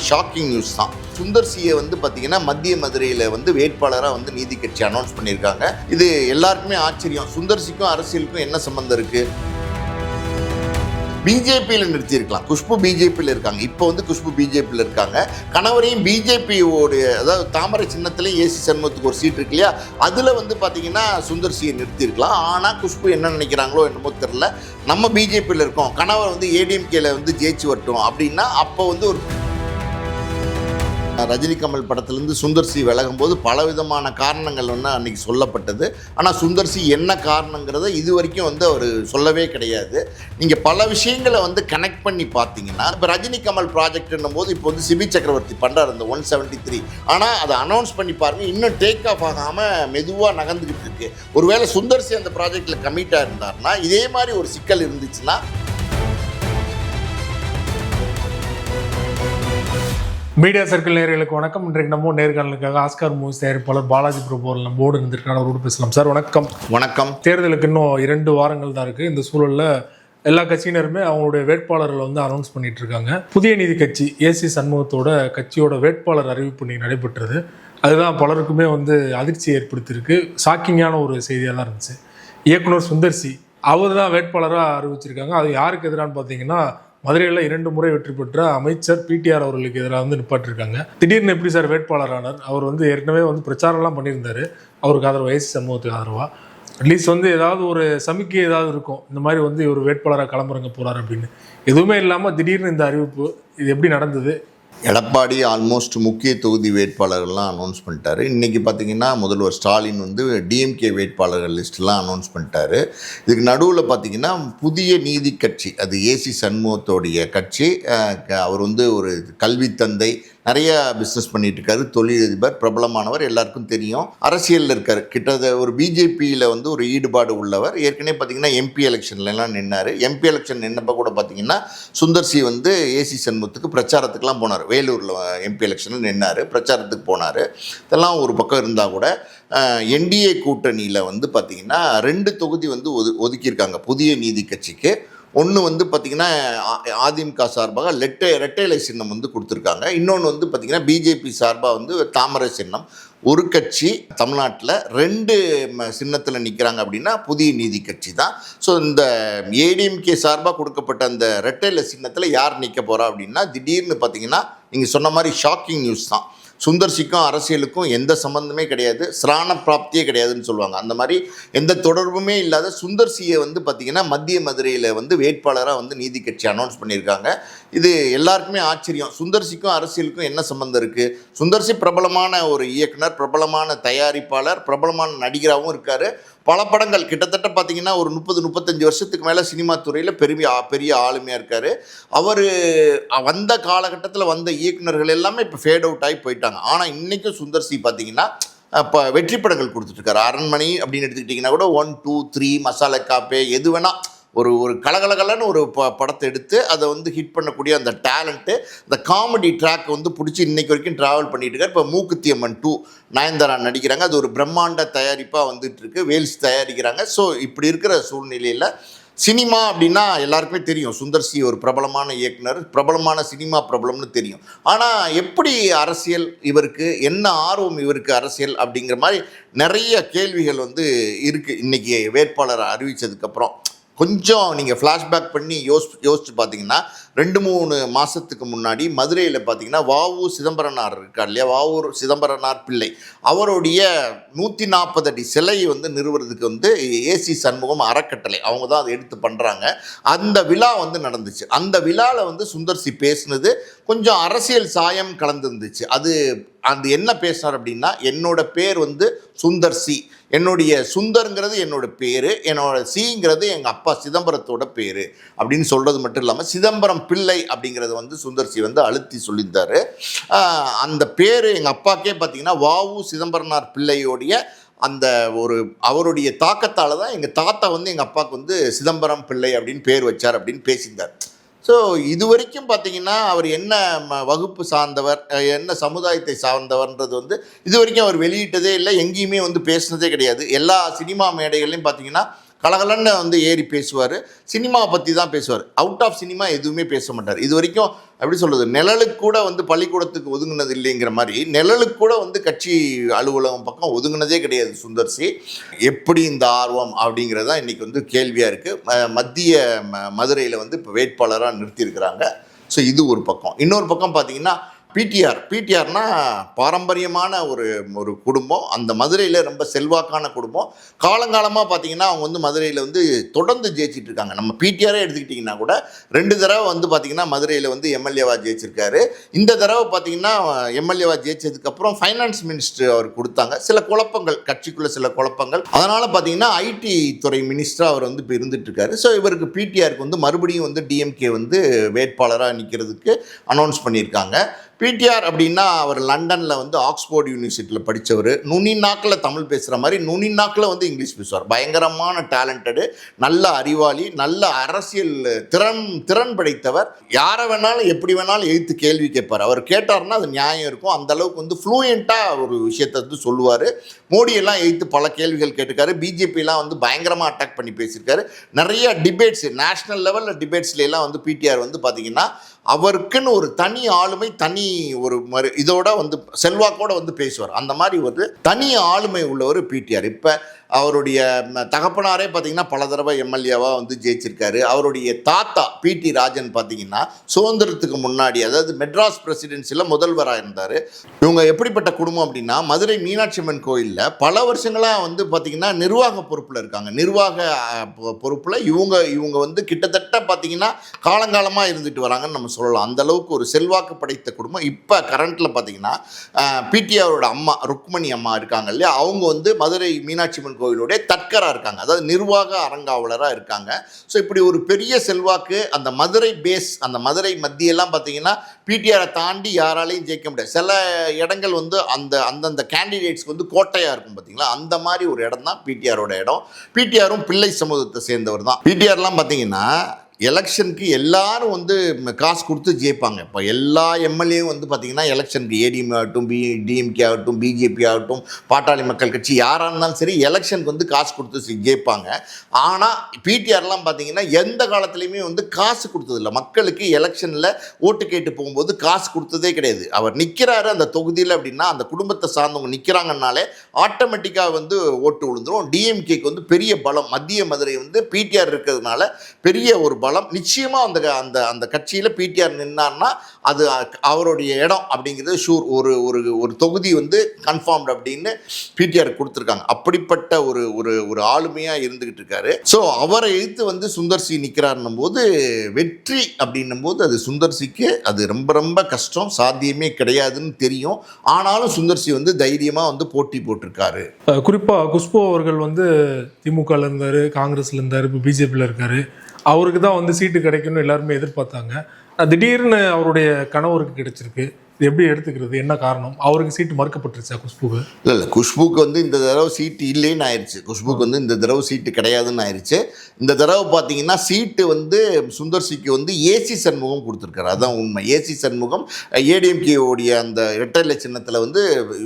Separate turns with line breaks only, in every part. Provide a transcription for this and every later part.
Shocking news தான். சுந்தர் சியை வந்து பார்த்தீங்கன்னா மத்திய மதுரையில் வந்து வேட்பாளராக வந்து நீதி கட்சி அனௌன்ஸ் பண்ணியிருக்காங்க. இது எல்லாருக்குமே ஆச்சரியம். சுந்தர் சிக்கும் அரசியலுக்கும் என்ன சம்பந்தம் இருக்குது? பிஜேபியில் நிறுத்தியிருக்கலாம். குஷ்பு பிஜேபியில் இருக்காங்க. இப்போ வந்து குஷ்பு பிஜேபியில் இருக்காங்க. கணவரையும் பிஜேபியோடைய, அதாவது தாமரை சின்னத்துலேயும் ஏசி சண்முகத்துக்கு ஒரு சீட் இருக்கு இல்லையா, அதில் வந்து பார்த்தீங்கன்னா சுந்தர் சியை நிறுத்தியிருக்கலாம். ஆனால் குஷ்பு என்ன நினைக்கிறாங்களோ என்னமோ தெரில, நம்ம பிஜேபியில் இருக்கோம், கணவர் வந்து ஏடிஎம்கேல வந்து ஜெயிச்சு வரட்டும் அப்படின்னா, அப்போ வந்து ஒரு ரஜினி கமல் படத்திலேருந்து சுந்தர் சி விலகும் போது பலவிதமான காரணங்கள் வந்து அன்றைக்கி சொல்லப்பட்டது. ஆனால் சுந்தர் சி என்ன காரணங்கிறத இது வரைக்கும் வந்து அவர் சொல்லவே கிடையாது. நீங்கள் பல விஷயங்களை வந்து கனெக்ட் பண்ணி பார்த்தீங்கன்னா, இப்போ ரஜினி கமல் ப்ராஜெக்ட்னும் போது இப்போ வந்து சிபி சக்கரவர்த்தி பண்ணுறாரு இந்த 173. ஆனால் அதை அனௌன்ஸ் பண்ணி பாருங்கள், இன்னும் டேக் ஆஃப் ஆகாமல் மெதுவாக நகர்ந்துக்கிட்டு இருக்கு. ஒருவேளை சுந்தர் சி அந்த ப்ராஜெக்டில் கமிட்டாக இருந்தார்னா, இதே மாதிரி ஒரு சிக்கல் இருந்துச்சுன்னா,
மீடியா சர்க்கிள் நேயர்களுக்கு வணக்கம். இன்றைக்கு நம்ம நேர்காணலுக்காக ஆஸ்கார் மூவிஸ் தயாரிப்பாளர் பாலாஜி பிரபு போர்டு இருந்திருக்காங்க. அவரோடு பேசலாம். சார் வணக்கம்.
வணக்கம்.
தேர்தலுக்கு இன்னும் 2 வாரங்கள் தான் இருக்குது. இந்த சூழலில் எல்லா கட்சியினருமே அவங்களுடைய வேட்பாளர்களை வந்து அனௌன்ஸ் பண்ணிட்டு இருக்காங்க. புதிய நீதி கட்சி ஏசி சண்முகத்தோட கட்சியோட வேட்பாளர் அறிவிப்பு இன்னைக்கு நடைபெற்றது. அதுதான் பலருக்குமே வந்து அதிர்ச்சி ஏற்படுத்தியிருக்கு. ஷாக்கிங்கான ஒரு செய்தியாக தான் இருந்துச்சு. இயக்குனர் சுந்தர் சி அவர் தான் வேட்பாளராக அறிவிச்சிருக்காங்க. அது யாருக்கு எதிரான்னு பார்த்தீங்கன்னா, மதுரையில் 2 முறை வெற்றி பெற்ற அமைச்சர் பிடிஆர் அவர்களுக்கு எதிராக வந்து நிப்பாட்டிருக்காங்க. திடீர்னு எப்படி சார் வேட்பாளர் ஆனார்? அவர் வந்து ஏற்கனவே வந்து பிரச்சாரம்லாம் பண்ணியிருந்தாரு அவருக்கு ஆதரவு, ஏசி சமூகத்துக்கு ஆதரவாக. அட்லீஸ்ட் வந்து ஏதாவது ஒரு சமிக்கை ஏதாவது இருக்கும், இந்த மாதிரி வந்து ஒரு வேட்பாளராக களமிறங்க போகிறார் அப்படின்னு. எதுவுமே இல்லாமல் திடீர்னு இந்த அறிவிப்பு, இது எப்படி நடந்தது?
எடப்பாடி ஆல்மோஸ்ட் முக்கிய தொகுதி வேட்பாளர்கள்லாம் அனௌன்ஸ் பண்ணிட்டாரு. இன்றைக்கி பார்த்திங்கன்னா முதல்வர் ஸ்டாலின் வந்து டிஎம்கே வேட்பாளர்கள் லிஸ்ட்லாம் அனௌன்ஸ் பண்ணிட்டாரு. இதுக்கு நடுவில் பார்த்திங்கன்னா புதிய நீதி கட்சி, அது ஏசி சண்முகத்தோடைய கட்சி. அவர் வந்து ஒரு கல்வி தந்தை, நிறைய பிஸ்னஸ் பண்ணிட்டு இருக்காரு, தொழிலதிபர், பிரபலமானவர், எல்லாருக்கும் தெரியும். அரசியலில் இருக்கார். கிட்டத்தட்ட ஒரு பிஜேபியில் வந்து ஒரு ஈடுபாடு உள்ளவர். ஏற்கனவே பார்த்தீங்கன்னா எம்பி எலெக்ஷன்லாம் நின்னார். எம்பி எலெக்ஷன் நின்னப்போ கூட பார்த்தீங்கன்னா சுந்தர் சி வந்து ஏசி சண்முகத்துக்கு பிரச்சாரத்துக்குலாம் போனார். வேலூரில் எம்பி எலெக்ஷனில் நின்னார், பிரச்சாரத்துக்கு போனார். இதெல்லாம் ஒரு பக்கம் இருந்தால் கூட என்டிஏ கூட்டணியில் வந்து பார்த்திங்கன்னா 2 தொகுதி வந்து ஒதுக்கியிருக்காங்க புதிய நீதி கட்சிக்கு. ஒன்று வந்து பார்த்திங்கன்னா அதிமுக சார்பாக இரட்டைலை சின்னம் வந்து கொடுத்துருக்காங்க. இன்னொன்று வந்து பார்த்திங்கன்னா பிஜேபி சார்பாக வந்து தாமரை சின்னம். ஒரு கட்சி தமிழ்நாட்டில் 2 சின்னத்தில் நிற்கிறாங்க அப்படின்னா புதிய நீதி கட்சி தான். ஸோ இந்த ஏடிஎம்கே சார்பாக கொடுக்கப்பட்ட அந்த இரட்டைலை சின்னத்தில் யார் நிற்க போகிறா அப்படின்னா, திடீர்னு பார்த்திங்கன்னா நீங்கள் சொன்ன மாதிரி ஷாக்கிங் நியூஸ் தான். சுந்தர் சிக்கும் அரசியலுக்கும் எந்த சம்பந்தமே கிடையாது, சிரான பிராப்தியே கிடையாதுன்னு சொல்லுவாங்க. அந்த மாதிரி எந்த தொடர்புமே இல்லாத சுந்தர் சியை வந்து பார்த்திங்கன்னா மத்திய மதுரையில் வந்து வேட்பாளராக வந்து நீதி கட்சி அனௌன்ஸ் பண்ணியிருக்காங்க. இது எல்லாருக்குமே ஆச்சரியம். சுந்தர் சிக்கும் அரசியலுக்கும் என்ன சம்பந்தம் இருக்குது? சுந்தர் சி பிரபலமான ஒரு இயக்குனர், பிரபலமான தயாரிப்பாளர், பிரபலமான நடிகராகவும் இருக்கார். பல படங்கள் கிட்டத்தட்ட பார்த்திங்கன்னா ஒரு 30-35 வருஷத்துக்கு மேலே சினிமா துறையில் பெரிய ஆளுமையாக இருக்கார். அவர் வந்த காலகட்டத்தில் வந்த இயக்குநர்கள் எல்லாமே இப்போ ஃபேட் அவுட் ஆகி போயிட்டாங்க. ஆனால் இன்றைக்கும் சுந்தர் சி பார்த்திங்கன்னா இப்போ வெற்றி படங்கள் கொடுத்துட்ருக்காரு. அரண்மனை அப்படின்னு எடுத்துக்கிட்டிங்கன்னா கூட 1, 2, 3, மசாலா காப்பே, எது வேணால் ஒரு கலகலகலன்னு ஒரு படத்தை எடுத்து அதை வந்து ஹிட் பண்ணக்கூடிய அந்த டேலண்ட்டு, அந்த காமெடி ட்ராக் வந்து பிடிச்சி இன்றைக்கு வரைக்கும் ட்ராவல் பண்ணிகிட்டு இருக்கார். இப்போ மூக்குத்தி அம்மன் 2 நயன்தாரா நடிக்கிறாங்க. அது ஒரு பிரம்மாண்ட தயாரிப்பாக வந்துட்டுருக்கு, வேல்ஸ் தயாரிக்கிறாங்க. ஸோ இப்படி இருக்கிற சூழ்நிலையில் சினிமா அப்படின்னா எல்லாருக்குமே தெரியும், சுந்தர் சி ஒரு பிரபலமான இயக்குனர், பிரபலமான சினிமா பிரபலம்னு தெரியும். ஆனால் எப்படி அரசியல், இவருக்கு என்ன ஆர்வம், இவருக்கு அரசியல் அப்படிங்கிற மாதிரி நிறைய கேள்விகள் வந்து இருக்குது. இன்றைக்கி வேட்பாளரை அறிவித்ததுக்கப்புறம் கொஞ்சம் நீங்கள் ஃப்ளாஷ்பேக் பண்ணி யோசிச்சு பார்த்தீங்கன்னா, 2-3 மாதத்துக்கு முன்னாடி மதுரையில் பார்த்தீங்கன்னா வாவு சிதம்பரனார் இருக்கார் இல்லையா, வாவூர் சிதம்பரனார் பிள்ளை, அவருடைய 140 அடி சிலை வந்து நிறுவுறதுக்கு வந்து ஏசி சண்முகம் அறக்கட்டளை அவங்க தான் அதை எடுத்து பண்ணுறாங்க. அந்த விழா வந்து நடந்துச்சு. அந்த விழாவில் வந்து சுந்தர் சி பேசுனது கொஞ்சம் அரசியல் சாயம் கலந்துருந்துச்சு. அது என்ன பேசினார் அப்படின்னா, என்னோட பேர் வந்து சுந்தர் சி, என்னுடைய சுந்தர்ங்கிறது என்னோட பேர், என்னோட சிங்கிறது எங்கள் அப்பா சிதம்பரத்தோட பேர் அப்படின்னு சொல்கிறது மட்டும் இல்லாமல் சிதம்பரம் பிள்ளை அப்படிங்கிறது வந்து சுந்தர் சி வந்து அழுத்தி சொல்லியிருந்தார். அந்த பேர் எங்கள் அப்பாக்கே பார்த்திங்கன்னா வாவு சிதம்பரனார் பிள்ளையோடைய அந்த அவருடைய தாக்கத்தால் தான் எங்கள் தாத்தா வந்து எங்கள் அப்பாவுக்கு வந்து சிதம்பரம் பிள்ளை அப்படின்னு பேர் வச்சார் அப்படின்னு பேசியிருந்தார். ஸோ இது வரைக்கும் பார்த்தீங்கன்னா அவர் என்ன வகுப்பு சார்ந்தவர், என்ன சமுதாயத்தை சார்ந்தவர்ன்றது வந்து இது வரைக்கும் அவர் வெளியிட்டதே இல்லை, எங்கேயுமே வந்து பேசினதே கிடையாது. எல்லா சினிமா மேடைகள்லையும் பார்த்தீங்கன்னா கலகலன்னு வந்து ஏறி பேசுவார். சினிமாவை பற்றி தான் பேசுவார். அவுட் ஆஃப் சினிமா எதுவுமே பேச மாட்டார். இது வரைக்கும் எப்படி சொல்கிறது, நிழலுக்கு கூட வந்து பள்ளிக்கூடத்துக்கு ஒதுங்கினது இல்லைங்கிற மாதிரி நிழலுக்கு கூட வந்து கட்சி அலுவலகம் பக்கம் ஒதுங்கினதே கிடையாது சுந்தர்சி. எப்படி இந்த ஆர்வம் அப்படிங்கிறது தான் இன்றைக்கி வந்து கேள்வியாக இருக்குது. மத்திய மதுரையில் வந்து இப்போ வேட்பாளராக நிறுத்தியிருக்கிறாங்க. ஸோ இது ஒரு பக்கம். இன்னொரு பக்கம் பார்த்தீங்கன்னா பிடிஆர்னா பாரம்பரியமான ஒரு குடும்பம். அந்த மதுரையில் ரொம்ப செல்வாக்கான குடும்பம். காலங்காலமாக பார்த்தீங்கன்னா அவங்க வந்து மதுரையில் வந்து தொடர்ந்து ஜெயிச்சிட்டு இருக்காங்க. நம்ம பிடிஆரே எடுத்துக்கிட்டிங்கன்னா கூட 2 தடவை வந்து பார்த்தீங்கன்னா மதுரையில் வந்து எம்எல்ஏவாக ஜெயிச்சிருக்காரு. இந்த தடவை பார்த்தீங்கன்னா எம்எல்ஏவாக ஜெயிச்சதுக்கப்புறம் ஃபைனான்ஸ் மினிஸ்டர் அவர் கொடுத்தாங்க. சில குழப்பங்கள், கட்சிக்குள்ளே சில குழப்பங்கள், அதனால் பார்த்தீங்கன்னா ஐடி துறை மினிஸ்டராக அவர் வந்து இப்போ இருந்துட்டு இருக்காரு. ஸோ இவருக்கு பிடிஆருக்கு வந்து மறுபடியும் வந்து டிஎம்கே வந்து வேட்பாளராக நிற்கிறதுக்கு அனௌன்ஸ் பண்ணியிருக்காங்க. பிடிஆர் அப்படின்னா அவர் லண்டனில் வந்து ஆக்ஸ்போர்ட் யூனிவர்சிட்டியில் படித்தவர். நுனி நாக்கில் தமிழ் பேசுகிற மாதிரி நுனி நாக்கில் வந்து இங்கிலீஷ் பேசுவார். பயங்கரமான டேலண்டடு, நல்ல அறிவாளி, நல்ல அரசியல் திறன் படைத்தவர். யாரை வேணாலும் எப்படி வேணாலும் எதிர்த்து கேள்வி கேட்பார். அவர் கேட்டார்னா அது நியாயம் இருக்கும். அந்த அளவுக்கு வந்து ஃப்ளூயண்ட்டாக ஒரு விஷயத்தை வந்து சொல்லுவார். மோடியெல்லாம் எதிர்த்து பல கேள்விகள் கேட்டிருக்காரு. பிஜேபியெலாம் வந்து பயங்கரமாக அட்டாக் பண்ணி பேசியிருக்காரு. நிறைய டிபேட்ஸ், நேஷ்னல் லெவலில் டிபேட்ஸ்லாம் வந்து பிடிஆர் வந்து பார்த்திங்கன்னா அவருக்குன்னு ஒரு தனி ஆளுமை, தனி ஒரு இதோட வந்து செல்வாக்கோட வந்து பேசுவார். அந்த மாதிரி ஒரு தனி ஆளுமை உள்ளவர் பிடிஆர். இப்போ அவருடைய தகப்பனாரே பார்த்தீங்கன்னா பல தடவை எம்எல்ஏவாக வந்து ஜெயிச்சிருக்காரு. அவருடைய தாத்தா பிடி ராஜன் பார்த்தீங்கன்னா சுதந்திரத்துக்கு முன்னாடி, அதாவது மெட்ராஸ் பிரசிடென்சியில் முதல்வராக இருந்தார். இவங்க எப்படிப்பட்ட குடும்பம் அப்படின்னா மதுரை மீனாட்சி அம்மன் கோயிலில் பல வருஷங்களாக வந்து பார்த்திங்கன்னா நிர்வாக பொறுப்பில் இருக்காங்க. நிர்வாக பொறுப்பில் இவங்க வந்து கிட்டத்தட்ட பார்த்திங்கன்னா காலங்காலமாக இருந்துட்டு வராங்கன்னு நம்ம சொல்லலாம். அந்த அளவுக்கு ஒரு செல்வாக்கு படைத்த குடும்பம். இப்போ கரண்ட்டில் பார்த்திங்கன்னா பிடிஆரோட அம்மா ருக்மணி அம்மா இருக்காங்க இல்லையா, அவங்க வந்து மதுரை மீனாட்சி அம்மன் கோயிலுடைய தட்கராக இருக்காங்க, அதாவது நிர்வாக அரங்காவலராக இருக்காங்க. ஸோ இப்படி ஒரு பெரிய செல்வாக்கு அந்த மதுரை பேஸ், அந்த மதுரை மத்தியெல்லாம் பார்த்தீங்கன்னா பிடிஆரை தாண்டி யாராலையும் ஜெயிக்க முடியாது. சில இடங்கள் வந்து அந்தந்த கேண்டிடேட்ஸ்க்கு வந்து கோட்டையாக இருக்கும் பார்த்தீங்களா, அந்த மாதிரி ஒரு இடம் தான் பிடிஆரோட இடம். பிடிஆரும் பிள்ளை சமூகத்தை சேர்ந்தவர் தான். பிடிஆர்லாம் பார்த்தீங்கன்னா எலெக்ஷனுக்கு எல்லாரும் வந்து காசு கொடுத்து ஜெயிப்பாங்க. இப்போ எல்லா எம்எல்ஏவும் வந்து பார்த்திங்கன்னா எலெக்ஷனுக்கு ஏடிஎம் ஆகட்டும், டிஎம்கே ஆகட்டும், பிஜேபி ஆகட்டும், பாட்டாளி மக்கள் கட்சி யாராக இருந்தாலும் சரி எலெக்ஷனுக்கு வந்து காசு கொடுத்து ஜெயிப்பாங்க. ஆனால் பிடிஆர்லாம் பார்த்திங்கன்னா எந்த காலத்துலேயுமே வந்து காசு கொடுத்ததில்லை. மக்களுக்கு எலெக்ஷனில் ஓட்டு கேட்டு போகும்போது காசு கொடுத்ததே கிடையாது. அவர் நிற்கிறாரு அந்த தொகுதியில் அப்படின்னா அந்த குடும்பத்தை சார்ந்தவங்க நிற்கிறாங்கன்னாலே ஆட்டோமேட்டிக்காக வந்து ஓட்டு விழுந்துடும். டிஎம்கேக்கு வந்து பெரிய பலம், மத்திய மதுரை வந்து பிடிஆர் இருக்கிறதுனால பெரிய ஒரு பலம். நிச்சயமா அந்த கட்சியில் பிடிஆர் நின்னார்னா அது அவருடைய இடம் அப்படிங்கிறது ஷூர். ஒரு தொகுதி வந்து கன்ஃபார்ம்டு அப்படின்னு பிடிஆர் கொடுத்துருக்காங்க. அப்படிப்பட்ட ஒரு ஆளுமையாக இருந்துகிட்டு இருக்காரு. ஸோ அவரை எதிர்த்து வந்து சுந்தர்சி நிற்கிறாருன்னும் போது வெற்றி அப்படின்னும் போது அது சுந்தர்சிக்கு அது ரொம்ப ரொம்ப கஷ்டம், சாத்தியமே கிடையாதுன்னு தெரியும். ஆனாலும் சுந்தர்சி வந்து தைரியமாக வந்து போட்டி போட்டிருக்காரு.
குறிப்பாக குஷ்பு அவர்கள் வந்து திமுகவில் இருந்தார், காங்கிரஸில் இருந்தார், இப்போ பிஜேபியில் இருக்கார். அவருக்கு தான் வந்து சீட்டு கிடைக்கும்னு எல்லாருமே எதிர்பார்த்தாங்க. திடீர்னு அவருடைய கணவருக்கு கிடைச்சிருக்கு. இது எப்படி எடுத்துக்கிறது, என்ன காரணம்? அவருக்கு சீட்டு மறுக்கப்பட்டுருச்சா குஷ்புக்கு?
இல்லை, குஷ்புக்கு வந்து இந்த தடவை சீட்டு இல்லைன்னு ஆயிடுச்சு. குஷ்புக்கு வந்து இந்த தடவை சீட்டு கிடையாதுன்னு ஆயிடுச்சு. இந்த தடவை பார்த்தீங்கன்னா சீட்டு வந்து சுந்தர்சிக்கு வந்து ஏசி சண்முகம் கொடுத்துருக்காரு. அதுதான் உண்மை. ஏசி சண்முகம் ஏடிஎம்கேவுடைய அந்த இரட்டை சின்னத்தில் வந்து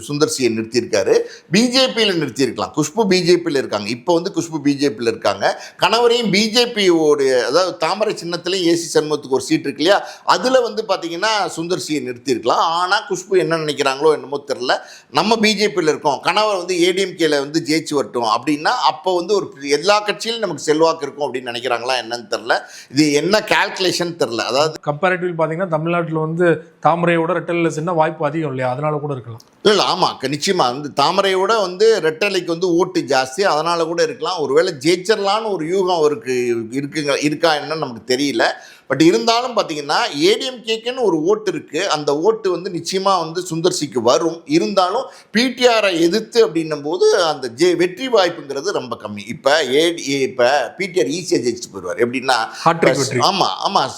சுந்தர்சியை நிறுத்தியிருக்காரு. பிஜேபியில் நிறுத்தியிருக்கலாம். குஷ்பு பிஜேபியில் இருக்காங்க. இப்போ வந்து குஷ்பு பிஜேபியில் இருக்காங்க. கணவரையும் பிஜேபியோடைய, அதாவது தாமரை சின்னத்துலேயும் ஏசி சண்முகத்துக்கு ஒரு சீட் இருக்கு இல்லையா, அதில் வந்து பார்த்தீங்கன்னா சுந்தர்சியை நிறுத்தியிருக்கலாம். ஆனால் குஷ்பு என்ன நினைக்கிறாங்களோ என்னமோ தெரில, நம்ம பிஜேபியில் இருக்கோம், கணவர் வந்து ஏடிஎம்கேல வந்து ஜெயிச்சு வரட்டும் அப்படின்னா அப்போ வந்து ஒரு எல்லா கட்சியிலும் நமக்கு செல்வாக்கு இருக்கும் அப்படின்னு நினைக்கிறாங்களா என்னன்னு தெரில. இது என்ன கால்குலேஷன் தெரில. அதாவது
கம்பேரிட்டிவ் பார்த்தீங்கன்னா தமிழ்நாட்டில் வந்து தாமரையோட ரெட்டலையில் சின்ன வாய்ப்பு அதிகம் இல்லையா, அதனால கூட இருக்கலாம்.
இல்லை, ஆமாம், நிச்சயமாக வந்து தாமரையோட வந்து ரெட்டலைக்கு வந்து ஓட்டு ஜாஸ்தி, அதனால கூட இருக்கலாம். ஒருவேளை ஜெயிச்சிடலான்னு ஒரு யூகம் அவருக்கு இருக்கா என்னன்னு நமக்கு தெரியல. பட் இருந்தாலும் பார்த்தீங்கன்னா ஏடிஎம்கேக்குன்னு ஒரு ஓட்டு இருக்குது. அந்த ஓட்டு வந்து நிச்சயமாக வந்து சுந்தர்சிக்கு வரும். இருந்தாலும் பிடிஆரை எதிர்த்து அப்படின்னும் போது அந்த வெற்றி வாய்ப்புங்கிறது ரொம்ப கம்மி. இப்போ பிடிஆர் ஈஸியாக ஜெயிச்சுட்டு போயிடுவார். எப்படின்னா ஆமாம்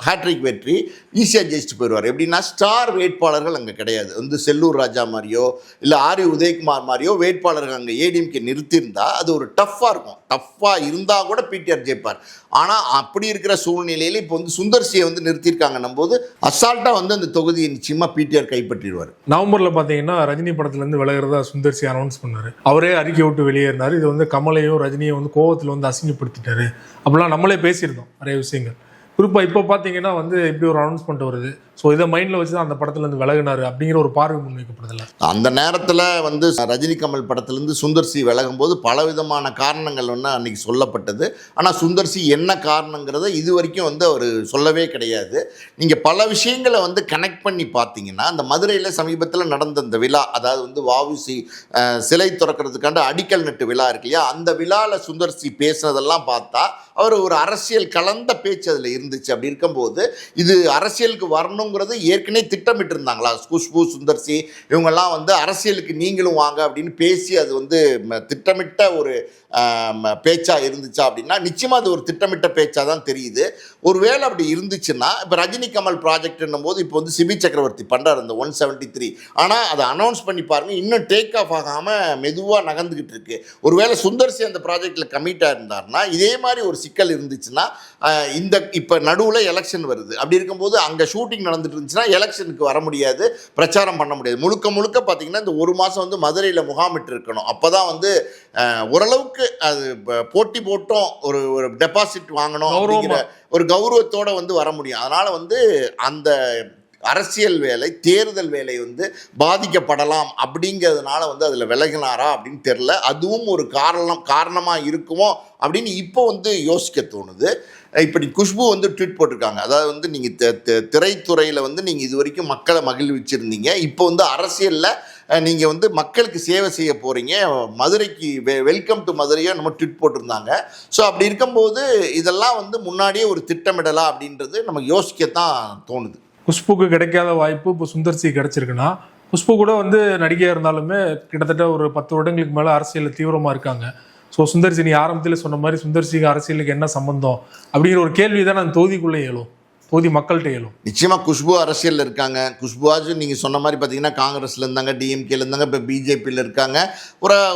ஹேட்ரிக் வெற்றி ஈஸியாக ஜெயிச்சுட்டு போயிடுவார். எப்படின்னா ஸ்டார் வேட்பாளர்கள் அங்கே கிடையாது. வந்து செல்லூர் ராஜா மாதிரியோ இல்லை ஆரி உதயகுமார் மாதிரியோ வேட்பாளர்கள் அங்கே ஏடிஎம்கே நிறுத்தியிருந்தால் அது ஒரு டஃப்பாக இருக்கும். டஃப்பாக இருந்தால் கூட பிடிஆர் ஜெயிப்பார். ஆனால் அப்படி இருக்கிற சூழ்நிலையில் இப்போ வந்து சுந்தர்சியை வந்து நிறுத்தியிருக்காங்கன்னும் போது அசால்ட்டாக வந்து அந்த தொகுதியை நிச்சயமாக பிடிஆர் கைப்பற்றிடுவார்.
நவம்பரில் பார்த்தீங்கன்னா ரஜினி படத்துலேருந்து விலகிறதா சுந்தர்சி அனௌன்ஸ் பண்ணார். அவரே அறிக்கை விட்டு வெளியேறினார். இது வந்து கமலையும் ரஜினியும் வந்து கோவத்தில் வந்து அசிங்கப்படுத்திட்டாரு அப்படிலாம் நம்மளே பேசியிருந்தோம் நிறைய விஷயங்கள். குறிப்பாக இப்போ பார்த்தீங்கன்னா வந்து இப்படி ஒரு அனௌன்ஸ்மெண்ட் வருது. ஸோ இதை மைண்டில் வச்சு தான் அந்த படத்துலேருந்து விலகினார் அப்படிங்கிற ஒரு பார்வை முன்வைக்கப்படுதில்ல.
அந்த நேரத்தில் வந்து ரஜினி கமல் படத்துலேருந்து சுந்தர்சி விலகும் போது பலவிதமான காரணங்கள் வந்து அன்றைக்கி சொல்லப்பட்டது. ஆனால் சுந்தர்சி என்ன காரணங்கிறத இது வரைக்கும் வந்து அவர் சொல்லவே கிடையாது. நீங்கள் பல விஷயங்களை வந்து கனெக்ட் பண்ணி பார்த்தீங்கன்னா அந்த மதுரையில் சமீபத்தில் நடந்த அந்த விழா, அதாவது வந்து வஉசி சிலை திறக்கிறதுக்காண்ட அடிக்கல் நட்டு விழா இருக்கு இல்லையா, அந்த விழாவில் சுந்தர்சி பேசுனதெல்லாம் பார்த்தா அவர் ஒரு அரசியல் கலந்த பேச்சு அதில் இருந்துச்சு. அப்படி இருக்கும்போது இது அரசியலுக்கு வரணுங்கிறது ஏற்கனவே திட்டமிட்டு இருந்தாங்களா? குஷ்பு, சுந்தர்சி இவங்கெல்லாம் வந்து அரசியலுக்கு நீங்களும் வாங்க அப்படின்னு பேசி அது வந்து திட்டமிட்ட ஒரு பேச்சாக இருந்துச்சா அப்படின்னா நிச்சயமாக அது ஒரு திட்டமிட்ட பேச்சாக தான் தெரியுது. ஒருவேளை அப்படி இருந்துச்சுன்னா இப்போ ரஜினி கமல் ப்ராஜெக்ட்னும் போது இப்போ வந்து சிபி சக்கரவர்த்தி பண்ணுறாரு இந்த 173. ஆனால் அதை அனௌன்ஸ் பண்ணி பாருங்கள், இன்னும் டேக் ஆஃப் ஆகாமல் மெதுவாக நகர்ந்துக்கிட்டு இருக்கு. ஒருவேளை சுந்தர்சி அந்த ப்ராஜெக்டில் கமிட்டாக இருந்தார்னா இதே மாதிரி ஒரு சிக்கல் இருந்துச்சுன்னா இந்த இப்போ நடுவில் எலெக்ஷன் வருது. அப்படி இருக்கும்போது அங்கே ஷூட்டிங் நடந்துட்டு இருந்துச்சுன்னா எலெக்ஷனுக்கு வர முடியாது, பிரச்சாரம் பண்ண முடியாது. முழுக்க முழுக்க பார்த்தீங்கன்னா இந்த ஒரு மாதம் வந்து மதுரையில் முகாமிட்டு இருக்கணும். அப்போ தான் வந்து ஓரளவுக்கு அது போட்டி போட்டோம் ஒரு டெபாசிட் வாங்கணும் அப்படிங்கிற ஒரு கௌரவத்தோடு வந்து வர முடியும். அதனால் வந்து அந்த அரசியல் வேலை, தேர்தல் வேலை வந்து பாதிக்கப்படலாம் அப்படிங்கிறதுனால வந்து அதில் விலகினாரா அப்படின்னு தெரில. அதுவும் ஒரு காரணமாக இருக்குமோ அப்படின்னு இப்போ வந்து யோசிக்க தோணுது. இப்படி குஷ்பு வந்து ட்வீட் போட்டிருக்காங்க. அதாவது வந்து நீங்கள் திரைத்துறையில் வந்து நீங்கள் இது வரைக்கும் மக்களை மகிழ்விச்சிருந்தீங்க, இப்போ வந்து அரசியலில் நீங்கள் வந்து மக்களுக்கு சேவை செய்ய போகிறீங்க, மதுரைக்கு வெல்கம் டு மதுரையை நம்ம ட்வீட் போட்டிருந்தாங்க. ஸோ அப்படி இருக்கும்போது இதெல்லாம் வந்து முன்னாடியே ஒரு திட்டமிடலாம் அப்படின்றது நம்ம யோசிக்கத்தான் தோணுது.
குஷ்புக்கு கிடைக்காத வாய்ப்பு இப்போ சுந்தர்சி கிடைச்சிருக்குன்னா, குஷ்பு கூட வந்து நடிகையாக இருந்தாலுமே கிட்டத்தட்ட ஒரு 10 வருடங்களுக்கு மேலே அரசியலில் தீவிரமாக இருக்காங்க. ஸோ சுந்தர்சி நீ ஆரம்பத்தில் சொன்ன மாதிரி சுந்தர்சிக்கு அரசியலுக்கு என்ன சம்பந்தம் அப்படிங்கிற ஒரு கேள்வி தான் அந்த தொகுதிக்குள்ளே எழும், தொகுதி மக்கள்கிட்ட எழும்.
நிச்சயமாக குஷ்பு அரசியலில் இருக்காங்க. குஷ்புவாச்சும் நீங்கள் சொன்ன மாதிரி பார்த்தீங்கன்னா காங்கிரஸில் இருந்தாங்க, டிஎம்கேல இருந்தாங்க, இப்போ பிஜேபியில் இருக்காங்க.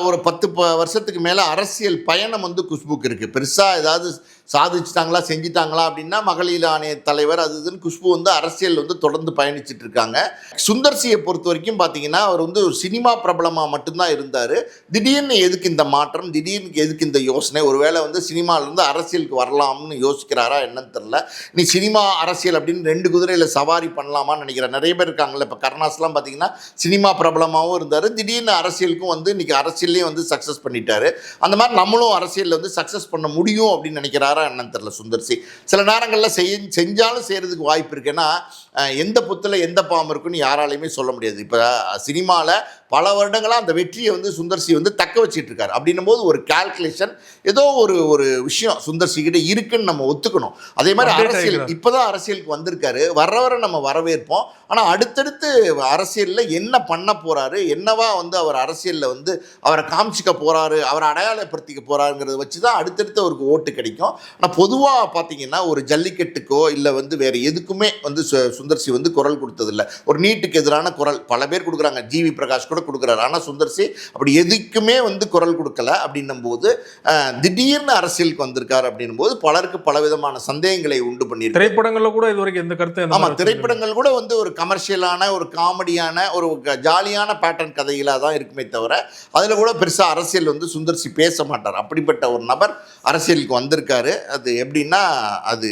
ஒரு 10 வருஷத்துக்கு மேலே அரசியல் பயணம் வந்து குஷ்புக்கு இருக்குது. பெருசாக ஏதாவது சாதிச்சிட்டாங்களா செஞ்சிட்டாங்களா அப்படின்னா மகளிர் ஆணைய தலைவர் அது இதுன்னு குஷ்பு வந்து அரசியல் வந்து தொடர்ந்து பயணிச்சுட்டு இருக்காங்க. சுந்தர்சியை பொறுத்த வரைக்கும் பார்த்தீங்கன்னா அவர் வந்து ஒரு சினிமா பிரபலமாக மட்டும்தான் இருந்தார். திடீர்னு எதுக்கு இந்த மாற்றம், திடீர்னு எதுக்கு இந்த யோசனை? ஒருவேளை வந்து சினிமாவிலேருந்து அரசியலுக்கு வரலாம்னு யோசிக்கிறாரா என்னன்னு தெரில. நீ சினிமா அரசியல் அப்படின்னு 2 குதிரையில் சவாரி பண்ணலாமான்னு நினைக்கிறேன். நிறைய பேர் இருக்காங்கல்ல, இப்போ கருணாஸ்லாம் பார்த்தீங்கன்னா சினிமா பிரபலமாகவும் இருந்தார், திடீர்னு அரசியலுக்கும் வந்து இன்றைக்கி அரசியல்லையும் வந்து சக்ஸஸ் பண்ணிட்டாரு. அந்த மாதிரி நம்மளும் அரசியலில் வந்து சக்ஸஸ் பண்ண முடியும் அப்படின்னு நினைக்கிறாரு என்னன்னு தெரியல சுந்தர்சி. சில நேரங்களில் செஞ்சாலும் செய்கிறதுக்கு வாய்ப்பு இருக்குன்னா எந்த புத்தில் எந்த பாம்பு இருக்குன்னு யாராலையுமே சொல்ல முடியாது. இப்போ சினிமாவில் பல வருடங்களாக அந்த வெற்றியை வந்து சுந்தர்சி வந்து தக்க வச்சிட்டு இருக்காரு. அப்படின்னும் போது ஒரு கால்குலேஷன் ஏதோ ஒரு விஷயம் சுந்தர்சி கிட்ட இருக்குன்னு நம்ம ஒத்துக்கணும். அதே மாதிரி அரசியல் இப்போதான் அரசியலுக்கு வந்திருக்காரு, வர நம்ம வரவேற்போம். ஆனால் அடுத்தடுத்து அரசியலில் என்ன பண்ண போகிறாரு, என்னவா வந்து அவர் அரசியலில் வந்து அவரை காமிச்சிக்க போகிறாரு, அவரை அடையாளப்படுத்திக்க போகிறாருங்கிறத வச்சு தான் அடுத்தடுத்து அவருக்கு ஓட்டு கிடைக்கும். ஆனால் பொதுவாக பார்த்தீங்கன்னா ஒரு ஜல்லிக்கட்டுக்கோ இல்லை வந்து வேறு எதுக்குமே வந்து சுந்தர்சி வந்து குரல் கொடுத்ததில்லை. ஒரு நீட்டுக்கு எதிரான குரல் பல பேர் கொடுக்குறாங்க, ஜிவி பிரகாஷ் கூட கொடுக்குறாரு. ஆனால் சுந்தர்சி அப்படி எதுக்குமே வந்து குரல் கொடுக்கல. அப்படின்னும் போது திடீர்னு அரசியலுக்கு வந்திருக்காரு அப்படின்னும் போது பலருக்கு பலவிதமான சந்தேகங்களை உண்டு பண்ணியிருக்கு.
திரைப்படங்களில் கூட இது வரைக்கும் எந்த கருத்து?
ஆமாம், திரைப்படங்கள் கூட வந்து ஒரு கமர்ஷியலான ஒரு காமெடியான ஒரு ஜாலியான பேட்டர்ன் கதைகளாக தான் இருக்குமே தவிர அதில் கூட பெருசாக அரசியல் வந்து சுந்தர்சி பேச மாட்டார். அப்படிப்பட்ட ஒரு நபர் அரசியலுக்கு வந்திருக்காரு. அது எப்படின்னா அது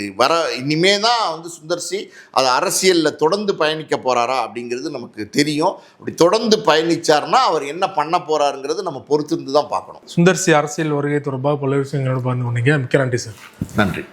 இனிமே தான் வந்து சுந்தர்சி அது அரசியலில் தொடர்ந்து பயணிக்க போகிறாரா அப்படிங்கிறது நமக்கு தெரியும். அப்படி தொடர்ந்து பயணிச்சார்னா அவர் என்ன பண்ண போகிறாருங்கிறது நம்ம பொறுத்திருந்து தான் பார்க்கணும்.
சுந்தர்சி அரசியல் வருகை தொடர்பாக பல விஷயங்களோட பகிர்ந்து கொண்டீங்க. மிக்க நன்றி சார்.
நன்றி.